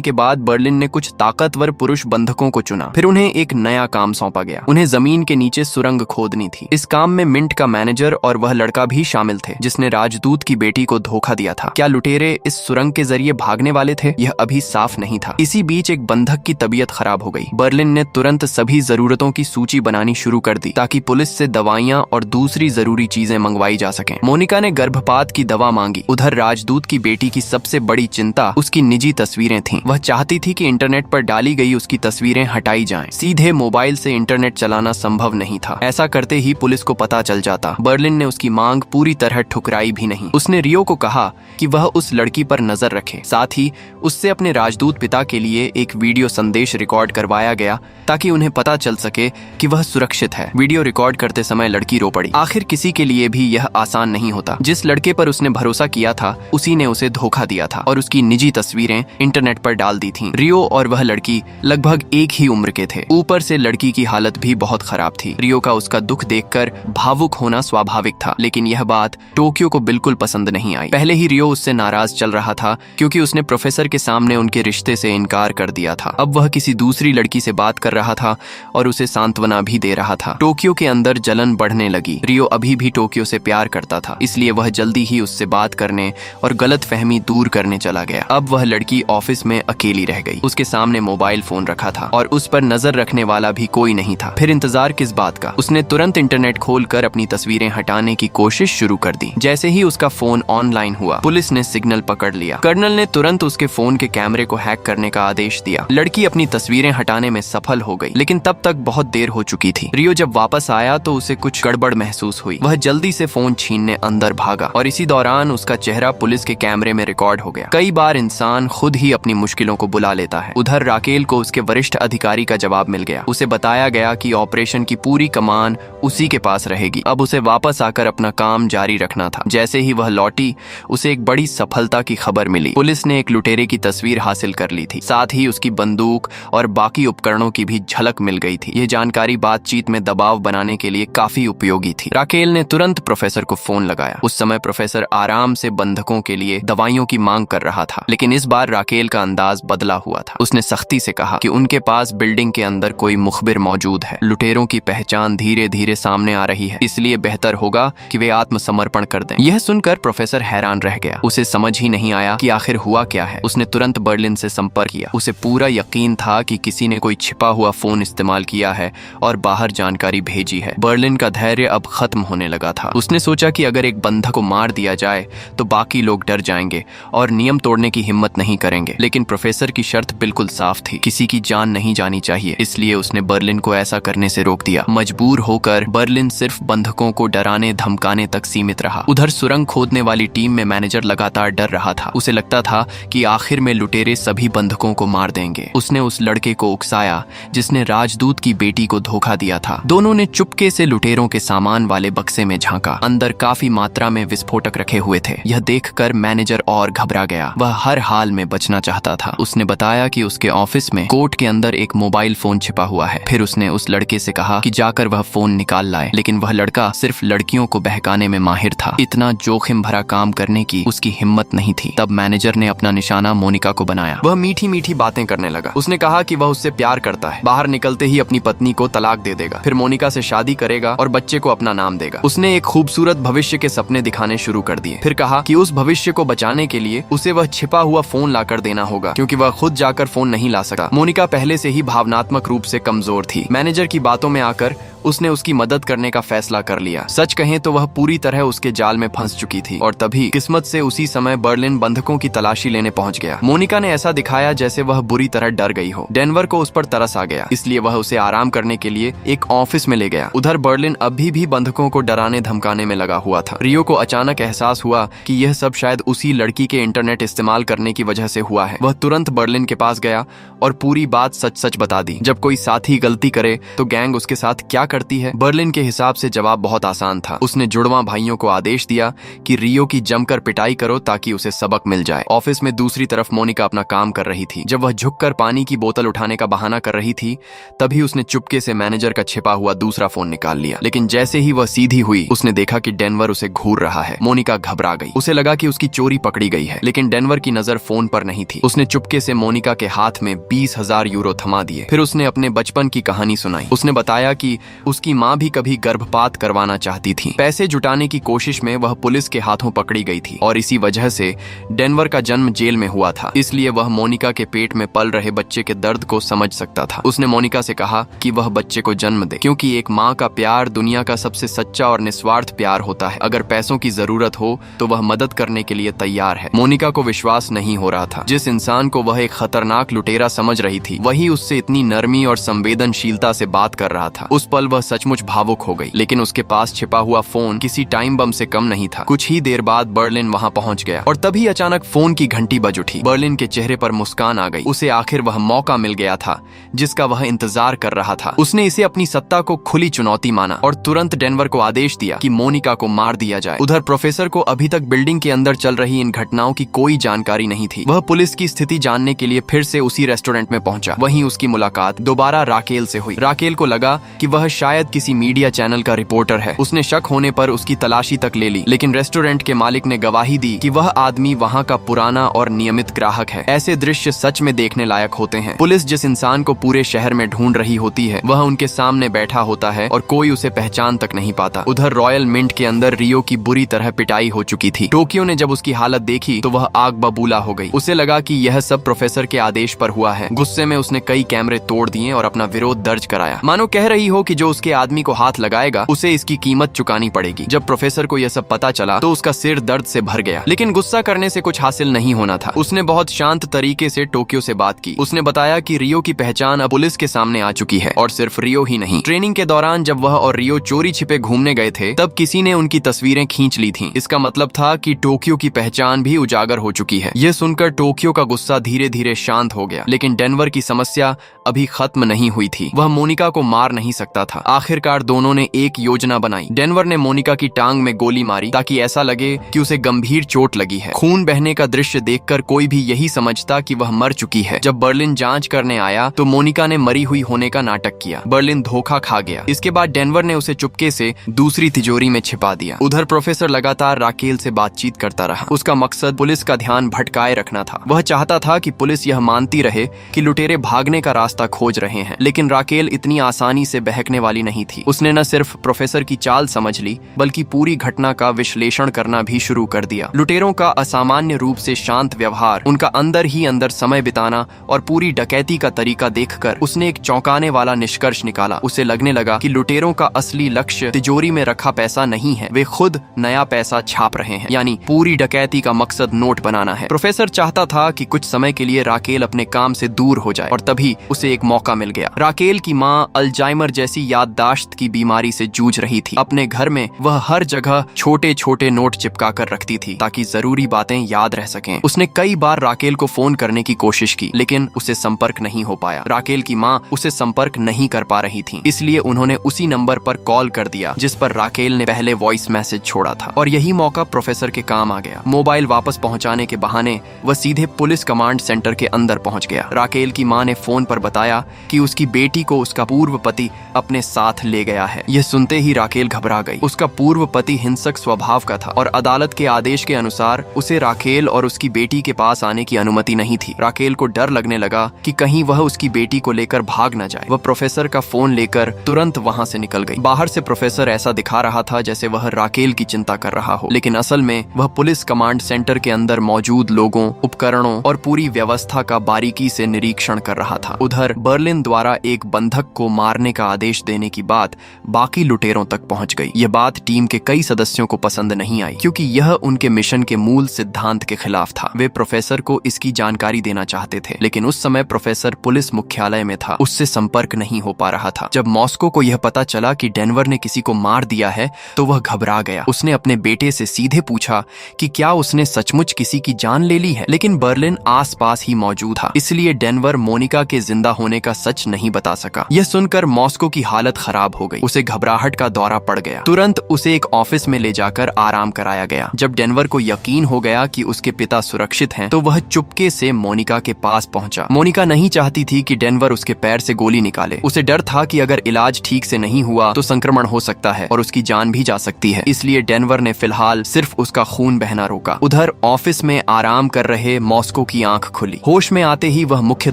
के बाद बर्लिन ने कुछ ताकतवर पुरुष बंधकों को चुना। फिर उन्हें एक नया काम सौंपा गया। उन्हें जमीन के नीचे सुरंग खोदनी थी। इस काम में मिंट का मैनेजर और वह लड़का भी शामिल थे जिसने राजदूत की बेटी को धोखा दिया था। क्या लुटेरे इस सुरंग के जरिए भागने वाले थे? यह अभी साफ नहीं था। इसी बीच एक बंधक की तबीयत खराब हो गई। बर्लिन ने तुरंत सभी जरूरतों की सूची बनानी शुरू कर दी ताकि पुलिस से दवाइयां और दूसरी जरूरी चीजें मंगवाई जा सकें। मोनिका ने गर्भपात की दवा मांगी। उधर राजदूत की बेटी की सबसे बड़ी चिंता उसकी निजी तस्वीरें थीं। वह चाहती थी कि इंटरनेट पर डाली गई उसकी तस्वीरें हटाई जाएं। सीधे मोबाइल से इंटरनेट चलाना संभव नहीं था। ऐसा करते ही पुलिस को पता चल जाता। बर्लिन ने उसकी मांग पूरी तरह ठुकराई भी नहीं। उसने रियो को कहा कि वह उस लड़की पर नजर रखे। साथ ही उससे अपने राजदूत पिता के लिए एक वीडियो संदेश रिकॉर्ड करवाया गया ताकि उन्हें पता चल सके कि वह सुरक्षित है। वीडियो रिकॉर्ड करते समय लड़की रो पड़ी। आखिर किसी के लिए भी यह आसान नहीं होता। जिस लड़के पर उसने भरोसा किया था उसी ने उसे धोखा दिया था और उसकी निजी तस्वीरें इंटरनेट पर डाल दी थीं। रियो और वह लड़की लगभग एक ही उम्र के थे। ऊपर से लड़की की हालत भी बहुत खराब थी। रियो का उसका दुख देखकर भावुक होना स्वाभाविक था, लेकिन यह बात टोक्यो को बिल्कुल पसंद नहीं आई। पहले ही रियो उससे नाराज चल रहा था क्योंकि उसने प्रोफेसर के सामने उनके रिश्ते से इनकार कर दिया था। अब वह किसी दूसरी लड़की से बात कर रहा था और उसे सांत्वना भी दे रहा था। टोक्यो के अंदर जलन बढ़ने लगी। रियो अभी भी टोक्यो से प्यार करता था, इसलिए वह जल्दी ही उससे बात करने और गलतफहमी दूर करने चला गया। अब वह लड़की ऑफिस में अकेली रह गई। उसके सामने मोबाइल फोन रखा था और उस पर नजर रखने वाला भी कोई नहीं था। फिर इंतजार किस बात का? उसने तुरंत इंटरनेट खोलकर अपनी तस्वीरें हटाने की कोशिश शुरू कर दी। जैसे ही उसका फोन ऑनलाइन हुआ, पुलिस ने सिग्नल पकड़ लिया। कर्नल ने तुरंत उसके फोन के कैमरे को हैक करने का आदेश दिया। लड़की अपनी तस्वीरें हटाने में सफल हो गई, लेकिन तब तक बहुत देर हो चुकी थी। रियो जब वापस आया तो उसे कुछ गड़बड़ महसूस हुई। वह जल्दी से फोन छीनने अंदर भागा और इसी दौरान उसका चेहरा पुलिस के कैमरे में रिकॉर्ड हो गया। कई बार इंसान खुद ही अपनी मुश्किलों को बुला लेता है। उधर राकेल को उसके वरिष्ठ अधिकारी का जवाब मिल गया। उसे बताया गया कि ऑपरेशन की पूरी कमान उसी के पास रहेगी। अब उसे वापस आकर अपना काम जारी रखना था। जैसे ही वह लौटी, उसे एक बड़ी सफलता की खबर मिली। पुलिस ने एक लुटेरे की तस्वीर हासिल कर ली थी, साथ ही उसकी बंदूक और बाकी उपकरणों की भी झलक मिल गई थी। यह जानकारी बातचीत में दबाव बनाने के लिए काफी उपयोगी थी। राकेल ने तुरंत प्रोफेसर को फोन लगाया। उस समय प्रोफेसर आराम से बंधकों के लिए दवाइयों की मांग कर रहा था, लेकिन इस बार राकेल का अंदाज बदला हुआ था। उसने सख्ती से कहा कि उनके पास बिल्डिंग के अंदर कोई मुखबिर मौजूद है। लुटेरों की पहचान धीरे धीरे सामने आ रही है, इसलिए बेहतर होगा कि वे आत्मसमर्पण कर दें। यह सुनकर प्रोफेसर हैरान रह गया। उसे समझ ही नहीं आया कि आखिर हुआ क्या है। उसने तुरंत बर्लिन से संपर्क किया। उसे पूरा यकीन था कि किसी ने कोई छिपा हुआ फोन इस्तेमाल किया है और बाहर जानकारी भेजी है। बर्लिन का धैर्य अब खत्म होने लगा था। उसने सोचा कि अगर एक बंधक को मार दिया जाए तो बाकी लोग डर जाएंगे और नियम तोड़ने की हिम्मत नहीं करेंगे। लेकिन प्रोफेसर की शर्त बिल्कुल साफ थी, किसी की जान नहीं जानी चाहिए। इसलिए उसने बर्लिन को ऐसा करने से रोक दिया। मजबूर होकर बर्लिन सिर्फ बंधकों को डराने धमकाने तक सीमित रहा। उधर सुरंग खोदने वाली टीम में मैनेजर लगातार डर रहा था। उसे लगता था कि आखिर में लुटेरे सभी बंधकों को मार देंगे। उसने उस लड़के को उकसाया जिसने राजदूत की बेटी को धोखा दिया था। दोनों ने चुपके से लुटेरों के सामान वाले बक्से में झांका। अंदर काफी मात्रा में विस्फोटक रखे हुए थे। यह देखकर मैनेजर और घबरा गया। वह हर हाल में बचना चाहता था। उसने बताया कि उसके ऑफिस में कोट के अंदर एक मोबाइल फोन छिपा हुआ है। फिर उसने उस लड़के से कहा कि जाकर वह फोन निकाल लाए, लेकिन वह लड़का सिर्फ लड़कियों को बहकाने में माहिर था। इतना जोखिम भरा काम करने की उसकी हिम्मत नहीं थी। तब मैनेजर ने अपना निशाना मोनिका को बनाया। वह मीठी मीठी बातें करने लगा। उसने कहा कि वह उससे प्यार करता है, बाहर निकलते ही अपनी पत्नी को तलाक दे देगा, फिर मोनिका से शादी करेगा और बच्चे को अपना नाम देगा। उसने एक खूबसूरत भविष्य के सपने दिखाने शुरू कर दिए। फिर कहा कि उस भविष्य को बचाने के लिए उसे वह छिपा हुआ फोन लाकर देना होगा, क्योंकि वह खुद जाकर फोन नहीं ला सका। मोनिका पहले से ही भावनात्मक रूप से कमजोर थी। मैनेजर की बातों में आकर उसने उसकी मदद करने का फैसला कर लिया। सच कहें तो वह पूरी तरह उसके जाल में फंस चुकी थी और तभी किस्मत से उसी समय बर्लिन बंधकों की तलाशी लेने पहुंच गया। मोनिका ने ऐसा दिखाया जैसे वह बुरी तरह डर गई हो। डेनवर को उस पर तरस आ गया, इसलिए वह उसे आराम करने के लिए एक ऑफिस में ले गया। उधर बर्लिन अभी भी बंधकों को डराने धमकाने में लगा हुआ था। रियो को अचानक एहसास हुआ कि यह सब शायद उसी लड़की के इंटरनेट इस्तेमाल करने की वजह से हुआ है। वह तुरंत बर्लिन के पास गया और पूरी बात सच सच बता दी। जब कोई साथी गलती करे तो गैंग उसके साथ क्या करती है? बर्लिन के हिसाब से जवाब बहुत आसान था। उसने जुड़वां भाइयों को आदेश दिया कि रियो की जमकर पिटाई करो ताकि उसे सबक मिल जाए। ऑफिस में दूसरी तरफ मोनिका अपना काम कर रही थी। जब वह झुककर पानी की बोतल उठाने का बहाना कर रही थी, तभी उसने चुपके से मैनेजर का छिपा हुआ दूसरा फोन निकाल लिया। लेकिन जैसे ही वह सीधी हुई, उसने देखा कि डेनवर उसे घूर रहा है। मोनिका घबरा गई। उसे लगा कि उसकी चोरी पकड़ी गई है, लेकिन डेनवर की नजर फोन पर नहीं थी। उसने चुपके से मोनिका के हाथ में 20,000 यूरो थमा दिए। फिर उसने अपने बचपन की कहानी सुनाई। उसने बताया कि उसकी माँ भी कभी गर्भपात करवाना चाहती थी। पैसे जुटाने की कोशिश में वह पुलिस के हाथों पकड़ी गई थी और इसी वजह से डेनवर का जन्म जेल में हुआ था। इसलिए वह मोनिका के पेट में पल रहे बच्चे के दर्द को समझ सकता था। उसने मोनिका से कहा कि वह बच्चे को जन्म दे, क्योंकि एक माँ का प्यार दुनिया का सबसे सच्चा और निस्वार्थ प्यार होता है। अगर पैसों की जरूरत हो तो वह मदद करने के लिए तैयार है। मोनिका को विश्वास नहीं हो रहा था। जिस इंसान को वह एक खतरनाक लुटेरा समझ रही थी, वही उससे इतनी नरमी और संवेदनशीलता से बात कर रहा था। उस पल वह सचमुच भावुक हो गई, लेकिन उसके पास छिपा हुआ फोन किसी टाइम बम से कम नहीं था। कुछ ही देर बाद बर्लिन वहां पहुंच गया और तभी अचानक फोन की घंटी बज उठी। बर्लिन के चेहरे पर मुस्कान आ गई। उसे आखिर वह मौका मिल गया था जिसका वह इंतजार कर रहा था। उसने इसे अपनी सत्ता को खुली चुनौती माना और तुरंत डेनवर को आदेश दिया कि मोनिका को मार दिया जाए। उधर प्रोफेसर को अभी तक बिल्डिंग के अंदर चल रही इन घटनाओं की कोई जानकारी नहीं थी। वह पुलिस की स्थिति जानने के लिए फिर से उसी रेस्टोरेंट में पहुंचा। वहीं उसकी मुलाकात दोबारा राकेल से हुई। राकेल को लगा कि वह शायद किसी मीडिया चैनल का रिपोर्टर है। उसने शक होने पर उसकी तलाशी तक ले ली, लेकिन रेस्टोरेंट के मालिक ने गवाही दी कि वह आदमी वहां का पुराना और नियमित ग्राहक है। ऐसे दृश्य सच में देखने लायक होते हैं। पुलिस जिस इंसान को पूरे शहर में ढूंढ रही होती है वह उनके सामने बैठा होता है और कोई उसे पहचान तक नहीं पाता। उधर रॉयल मिंट के अंदर रियो की बुरी तरह पिटाई हो चुकी थी। टोक्यो ने जब उसकी हालत देखी तो वह आग बबूला हो गई। उसे लगा कि यह सब प्रोफेसर के आदेश पर हुआ है। गुस्से में उसने कई कैमरे तोड़ दिए और अपना विरोध दर्ज कराया। मानो कह रही हो कि जो उसके आदमी को हाथ लगाएगा उसे इसकी कीमत चुकानी पड़ेगी। जब प्रोफेसर को यह सब पता चला तो उसका सिर दर्द से भर गया, लेकिन गुस्सा करने से कुछ हासिल नहीं होना था। उसने बहुत शांत तरीके से टोक्यो से बात की। उसने बताया कि रियो की पहचान अब पुलिस के सामने आ चुकी है और सिर्फ रियो ही नहीं। ट्रेनिंग के दौरान जब वह और रियो चोरी छिपे घूमने गए थे तब किसी ने उनकी तस्वीरें खींच ली थीं। इसका मतलब था कि टोक्यो की पहचान भी उजागर हो चुकी है। यह सुनकर टोक्यो का गुस्सा धीरे धीरे शांत हो गया, लेकिन डेनवर की समस्या अभी खत्म नहीं हुई थी। वह मोनिका को मार नहीं सकता था। आखिरकार दोनों ने एक योजना बनाई। डेनवर ने मोनिका की टांग में गोली मारी ताकि ऐसा लगे कि उसे गंभीर चोट लगी है। खून बहने का दृश्य देखकर कोई भी यही समझता कि वह मर चुकी है। जब बर्लिन जांच करने आया तो मोनिका ने मरी हुई होने का नाटक किया। बर्लिन धोखा खा गया। इसके बाद डेनवर ने उसे चुपके से दूसरी तिजोरी में छिपा दिया। उधर प्रोफेसर लगातार राकेल से बातचीत करता रहा। उसका मकसद पुलिस का ध्यान भटकाए रखना था। वह चाहता था कि पुलिस यह मानती रहे कि लुटेरे भागने का रास्ता खोज रहे हैं, लेकिन राकेल इतनी आसानी से बहकने वाली नहीं थी। उसने न सिर्फ प्रोफेसर की चाल समझ ली बल्कि पूरी घटना का विश्लेषण करना भी शुरू कर दिया। लुटेरों का असामान्य रूप से शांत व्यवहार, उनका अंदर ही अंदर समय बिताना और पूरी डकैती का तरीका देखकर उसने एक चौंकाने वाला निष्कर्ष निकाला। उसे लगने लगा कि लुटेरों का असली लक्ष्य तिजोरी में रखा पैसा नहीं है, वे खुद नया पैसा छाप रहे हैं। यानी पूरी डकैती का मकसद नोट बनाना है। प्रोफेसर चाहता था कि कुछ समय के लिए राकेल अपने काम से दूर हो जाए और तभी उसे एक मौका मिल गया। राकेल की माँ अल्जाइमर जैसी याददाश्त की बीमारी से जूझ रही थी। अपने घर में वह हर जगह छोटे छोटे नोट चिपका कर रखती थी ताकि जरूरी बातें याद रह सकें। उसने कई बार राकेल को फोन करने की कोशिश की, लेकिन उसे संपर्क नहीं हो पाया। राकेल की माँ उसे संपर्क नहीं कर पा रही थी, इसलिए उन्होंने उसी नंबर पर कॉल कर दिया जिस पर राकेल ने पहले वॉइस मैसेज छोड़ा था। और यही मौका प्रोफेसर के काम आ गया। मोबाइल वापस पहुंचाने के बहाने वह सीधे पुलिस कमांड सेंटर के अंदर पहुंच गया। राकेल की माँ ने फोन पर बताया कि उसकी बेटी को उसका पूर्व पति अपने साथ ले गया है। यह सुनते ही राकेल घबरा गई। उसका पूर्व पति हिंसक स्वभाव का था और अदालत के आदेश के अनुसार उसे राकेल और उसकी बेटी के पास आने की अनुमति नहीं थी। राकेल को डर लगने लगा कि कहीं वह उसकी बेटी को लेकर भाग न जाए। वह प्रोफेसर का फोन लेकर तुरंत वहां से निकल गई। बाहर से प्रोफेसर ऐसा दिखा रहा था जैसे वह राकेल की चिंता कर रहा हो, लेकिन असल में वह पुलिस कमांड सेंटर के अंदर मौजूद लोगों, उपकरणों और पूरी व्यवस्था का बारीकी से निरीक्षण कर रहा था। उधर बर्लिन द्वारा एक बंधक को मारने का आदेश देने की बात बाकी लुटेरों तक पहुंच गई। यह बात टीम के कई सदस्यों को पसंद नहीं आई क्योंकि यह उनके मिशन के मूल सिद्धांत के खिलाफ था। वे प्रोफेसर को इसकी जानकारी देना चाहते थे, लेकिन उस समय प्रोफेसर पुलिस मुख्यालय में था। उससे संपर्क नहीं हो पा रहा था। जब मॉस्को को यह पता चला कि डेनवर ने किसी को मार दिया है तो वह घबरा गया। उसने अपने बेटे से सीधे पूछा कि क्या उसने सचमुच किसी की जान ले ली है, लेकिन बर्लिन आसपास ही मौजूद था, इसलिए डेनवर मोनिका के जिंदा होने का सच नहीं बता सका। यह सुनकर मॉस्को की हालत खराब हो गई। उसे घबराहट का दौरा पड़ गया। तुरंत उसे एक ऑफिस में ले जाकर आराम कराया गया। जब डेनवर को यकीन हो गया कि उसके पिता सुरक्षित हैं, तो वह चुपके से मोनिका के पास पहुंचा। मोनिका नहीं चाहती थी कि डेनवर उसके पैर से गोली निकाले। उसे डर था कि अगर इलाज ठीक से नहीं हुआ तो संक्रमण हो सकता है और उसकी जान भी जा सकती है, इसलिए डेनवर ने फिलहाल सिर्फ उसका खून बहना रोका। उधर ऑफिस में आराम कर रहे मॉस्को की आंख खुली। होश में आते ही वह मुख्य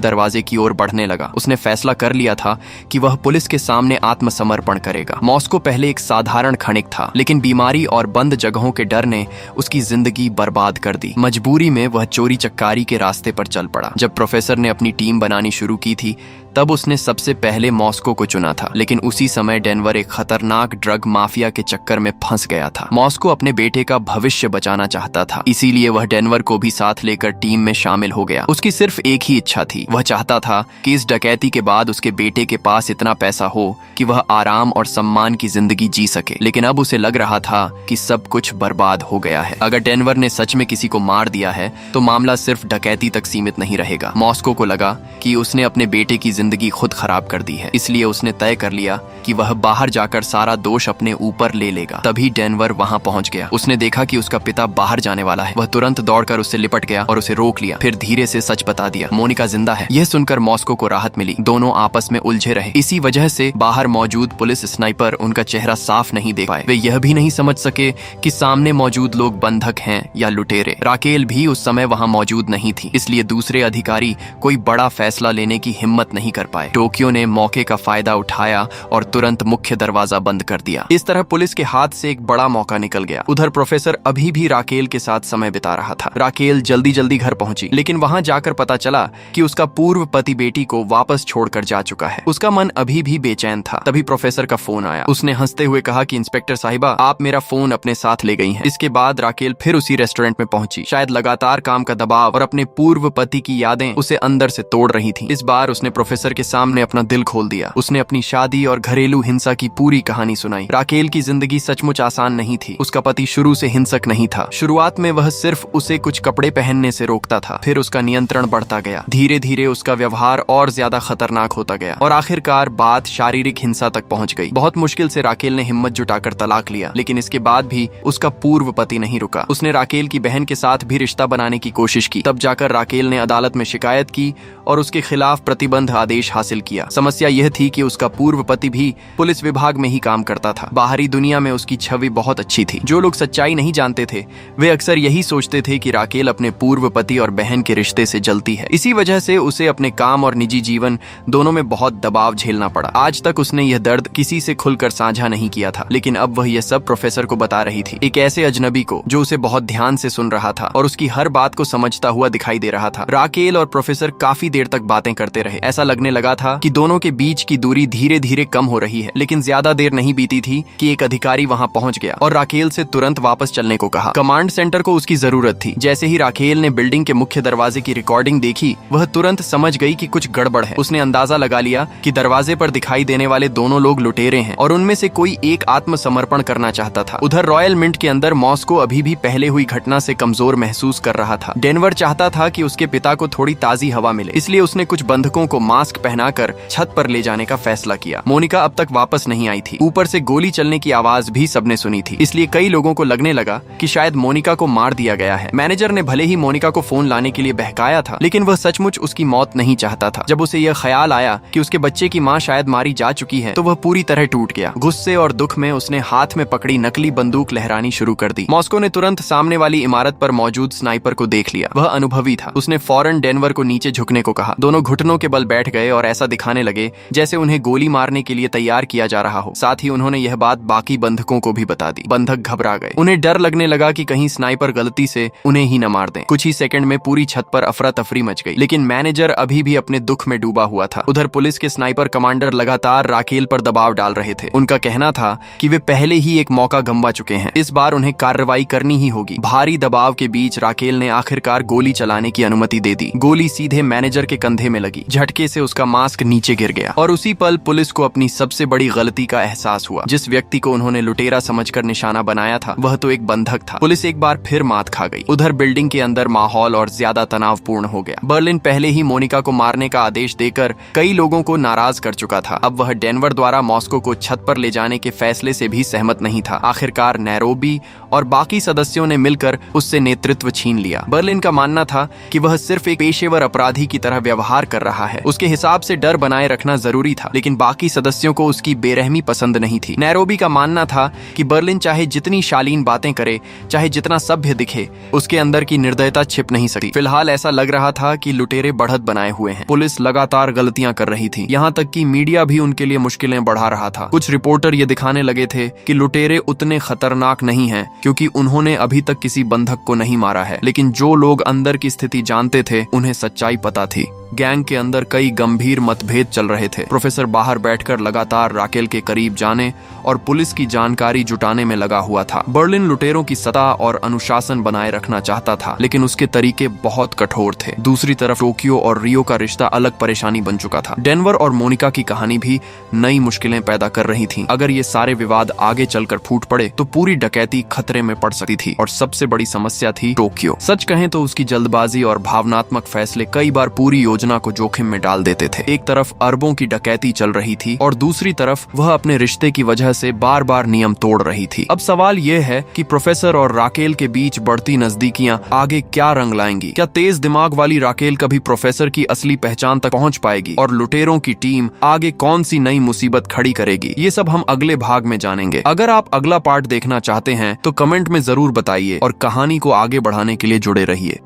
दरवाजे की ओर बढ़ने लगा। उसने फैसला कर लिया था कि वह पुलिस के सामने आत्मसमर्पण करेगा। मॉस्को पहले एक साधारण खनिक था, लेकिन बीमारी और बंद जगहों के डर ने उसकी जिंदगी बर्बाद कर दी। मजबूरी में वह चोरी चक्कारी के रास्ते पर चल पड़ा। जब प्रोफेसर ने अपनी टीम बनानी शुरू की थी तब उसने सबसे पहले मॉस्को को चुना था। लेकिन उसी समय डेनवर एक खतरनाक ड्रग माफिया के चक्कर में फंस गया था। मॉस्को अपने बेटे का भविष्य बचाना चाहता था, इसीलिए वह डेनवर को भी साथ लेकर टीम में शामिल हो गया। उसकी सिर्फ एक ही इच्छा थी, वह चाहता था कि इस डकैती के बाद उसके बेटे के पास इतना पैसा हो कि वह आराम और सम्मान की जिंदगी जी सके। लेकिन अब उसे लग रहा था कि सब कुछ बर्बाद हो गया है। अगर डेनवर ने सच में किसी को मार दिया है तो मामला सिर्फ डकैती तक सीमित नहीं रहेगा। मॉस्को को लगा कि उसने अपने बेटे की जिंदगी खुद खराब कर दी है, इसलिए उसने तय कर लिया कि वह बाहर जाकर सारा दोष अपने ऊपर ले लेगा। तभी डेनवर वहां पहुंच गया। उसने देखा कि उसका पिता बाहर जाने वाला है। वह तुरंत दौड़कर उससे लिपट गया और उसे रोक लिया। फिर धीरे से सच बता दिया, मोनिका जिंदा है। यह सुनकर मॉस्को को राहत मिली। दोनों आपस में उलझे रहे। इसी वजह से बाहर मौजूद पुलिस स्नाइपर उनका चेहरा साफ नहीं देख पाए। वे यह भी नहीं समझ सके कि सामने मौजूद लोग बंधक हैं या लुटेरे। राकेल भी उस समय वहां मौजूद नहीं थी, इसलिए दूसरे अधिकारी कोई बड़ा फैसला लेने की हिम्मत नहीं कर पाए। टोक्यो ने मौके का फायदा उठाया और तुरंत मुख्य दरवाजा बंद कर दिया। इस तरह पुलिस के हाथ से एक बड़ा मौका निकल गया। उधर प्रोफेसर अभी भी राकेल के साथ समय बिता रहा था। राकेल जल्दी जल्दी घर पहुंची, लेकिन वहां जाकर पता चला कि उसका पूर्व पति बेटी को वापस छोड़कर जा चुका है। उसका मन अभी भी बेचैन था। तभी प्रोफेसर का फोन आया। उसने हंसते हुए कहा कि इंस्पेक्टर साहिबा, आप मेरा फोन अपने साथ ले गई हैं। इसके बाद राकेल फिर उसी रेस्टोरेंट में पहुंची। शायद लगातार काम का दबाव और अपने पूर्व पति की यादें उसे अंदर से तोड़ रही थी। इस बार उसने प्रोफेसर के सामने अपना दिल खोल दिया। उसने अपनी शादी और घरेलू हिंसा की पूरी कहानी सुनाई। राकेल की जिंदगी सचमुच आसान नहीं थी। उसका पति शुरू से हिंसक नहीं था। शुरुआत में वह सिर्फ उसे कुछ कपड़े पहनने से रोकता था, फिर उसका नियंत्रण बढ़ता गया। धीरे धीरे उसका व्यवहार और ज्यादा खतरनाक होता गया और आखिरकार बात शारीरिक हिंसा तक पहुंच गई। बहुत मुश्किल से राकेल ने हिम्मत जुटाकर तलाक लिया, लेकिन इसके बाद भी उसका पूर्व पति नहीं रुका। उसने राकेल की बहन के साथ भी रिश्ता बनाने की कोशिश की। तब जाकर राकेल ने अदालत में शिकायत की और उसके खिलाफ प्रतिबंध आदेश हासिल किया। समस्या यह थी कि उसका पूर्व पति भी पुलिस विभाग में ही काम करता था। बाहरी दुनिया में उसकी छवि बहुत अच्छी थी। जो लोग सच्चाई नहीं जानते थे वे अक्सर यही सोचते थे कि राकेल अपने पूर्व पति और बहन के रिश्ते से जलती है। इसी वजह से उसे अपने काम और निजी जीवन दोनों में बहुत दबाव झेलना पड़ा। आज तक उसने यह दर्द किसी से खुलकर साझा नहीं किया था, लेकिन अब वह यह सब प्रोफेसर को बता रही थी, एक ऐसे अजनबी को जो उसे बहुत ध्यान से सुन रहा था और उसकी हर बात को समझता हुआ दिखाई दे रहा था। राकेल और प्रोफेसर काफी देर तक बातें करते रहे। ऐसा लगने लगा था कि दोनों के बीच की दूरी धीरे धीरे कम हो रही है। लेकिन ज्यादा देर नहीं बीती थी कि एक अधिकारी वहां पहुंच गया और राकेल से तुरंत वापस चलने को कहा। कमांड सेंटर को उसकी जरूरत थी। जैसे ही राकेल ने बिल्डिंग के मुख्य दरवाजे की रिकॉर्डिंग देखी, वह तुरंत समझ गई कि कुछ गड़बड़ है। उसने अंदाजा लगा लिया कि दरवाजे पर दिखाई देने वाले दोनों लोग लुटेरे हैं और उनमें से कोई एक आत्मसमर्पण करना चाहता था। उधर रॉयल मिंट के अंदर मॉस्को अभी भी पहले हुई घटना से कमजोर महसूस कर रहा था। डेनवर चाहता था कि उसके पिता को थोड़ी ताजी हवा मिले, इसलिए उसने कुछ बंधकों को मास्क पहनाकर छत पर ले जाने का फैसला किया। मोनिका अब तक वापस नहीं आई थी। ऊपर से गोली चलने की आवाज भी सबने सुनी थी, इसलिए कई लोगों को लगने लगा कि शायद मोनिका को मार दिया गया है। मैनेजर ने भले ही मोनिका को फोन लाने के लिए बहकाया था, लेकिन वह सचमुच उसकी मौत नहीं चाहता था। जब उसे यह ख्याल आया कि उसके बच्चे की माँ शायद मारी जा चुकी है, तो वह पूरी तरह टूट गया। गुस्से और दुख में उसने हाथ में पकड़ी नकली बंदूक लहरानी शुरू कर दी। मॉस्को ने तुरंत सामने वाली इमारत पर मौजूद स्नाइपर को देख लिया। वह अनुभवी था। उसने फौरन डेनवर को नीचे झुकने को कहा। दोनों घुटनों के बल बैठ गए और ऐसा दिखाने लगे जैसे उन्हें गोली मारने के लिए तैयार किया जा रहा हो। साथ ही उन्होंने यह बात बाकी बंधकों को भी बता दी। बंधक घबरा गए। उन्हें डर लगने लगा कि कहीं स्नाइपर गलती से उन्हें ही न मार दें। कुछ ही सेकंड में पूरी छत पर अफरा तफरी मच गई, लेकिन मैनेजर अभी भी अपने दुख में डूबा हुआ था। उधर पुलिस के स्नाइपर कमांडर लगातार राकेल पर दबाव डाल रहे थे। उनका कहना था कि वे पहले ही एक मौका गंवा चुके हैं, इस बार उन्हें कार्रवाई करनी ही होगी। भारी दबाव के बीच राकेल ने आखिरकार गोली चलाने की अनुमति दे दी। गोली सीधे मैनेजर के कंधे में लगी। झटके से उसका मास्क नीचे गिर गया और उसी पल पुलिस को अपनी सबसे बड़ी गलती का एहसास हुआ। जिस व्यक्ति को उन्होंने लुटेरा समझकर निशाना बनाया था, वह तो एक बंधक था। पुलिस एक बार फिर मात खा गई। उधर बिल्डिंग के अंदर माहौल और ज्यादा तनावपूर्ण हो गया। बर्लिन पहले ही मोनिका को मारने का आदेश देकर कई लोगों को नाराज कर चुका था। अब वह डेनवर द्वारा मॉस्को को छत पर ले जाने के फैसले से भी सहमत नहीं था। आखिरकार नैरोबी और बाकी सदस्यों ने मिलकर उससे नेतृत्व छीन लिया। बर्लिन का मानना था कि वह सिर्फ एक पेशेवर अपराधी की तरह व्यवहार कर रहा है। उसके हिसाब से डर बनाए रखना जरूरी था, लेकिन बाकी सदस्यों को उसकी बेरहमी पसंद नहीं थी। नैरोबी का मानना था कि बर्लिन चाहे जितनी शालीन बातें करे, चाहे जितना सभ्य दिखे, उसके अंदर की निर्दयता छिप नहीं सकती। फिलहाल ऐसा लग रहा था कि लुटेरे बढ़त बनाए हुए हैं। पुलिस लगातार गलतियां कर रही थी, यहाँ तक कि मीडिया भी उनके लिए मुश्किलें बढ़ा रहा था। कुछ रिपोर्टर ये दिखाने लगे थे कि लुटेरे उतने खतरनाक नहीं हैं क्योंकि उन्होंने अभी तक किसी बंधक को नहीं मारा है, लेकिन जो लोग अंदर की स्थिति जानते थे उन्हें सच्चाई पता थी। गैंग के अंदर कई गंभीर मतभेद चल रहे थे। प्रोफेसर बाहर बैठकर लगातार राकेल के करीब जाने और पुलिस की जानकारी जुटाने में लगा हुआ था। बर्लिन लुटेरों की सत्ता और अनुशासन बनाए रखना चाहता था, लेकिन उसके तरीके बहुत कठोर थे। दूसरी तरफ टोक्यो और रियो का रिश्ता अलग परेशानी बन चुका था। डेनवर और मोनिका की कहानी भी नई मुश्किलें पैदा कर रही थी। अगर ये सारे विवाद आगे चलकर फूट पड़े तो पूरी डकैती खतरे में पड़ सकती थी। और सबसे बड़ी समस्या थी टोक्यो। सच कहें तो उसकी जल्दबाजी और भावनात्मक फैसले कई बार पूरी योजना को जोखिम में डाल देते थे। एक तरफ अरबों की डकैती चल रही थी और दूसरी तरफ वह अपने रिश्ते की वजह से बार बार नियम तोड़ रही थी। अब सवाल यह है कि प्रोफेसर और राकेल के बीच बढ़ती नजदीकियां आगे क्या रंग लाएंगी। क्या तेज दिमाग वाली राकेल कभी प्रोफेसर की असली पहचान तक पहुंच पाएगी और लुटेरों की टीम आगे कौन सी नई मुसीबत खड़ी करेगी? ये सब हम अगले भाग में जानेंगे। अगर आप अगला पार्ट देखना चाहते हैं तो कमेंट में जरूर बताइए और कहानी को आगे बढ़ाने के लिए जुड़े रहिए।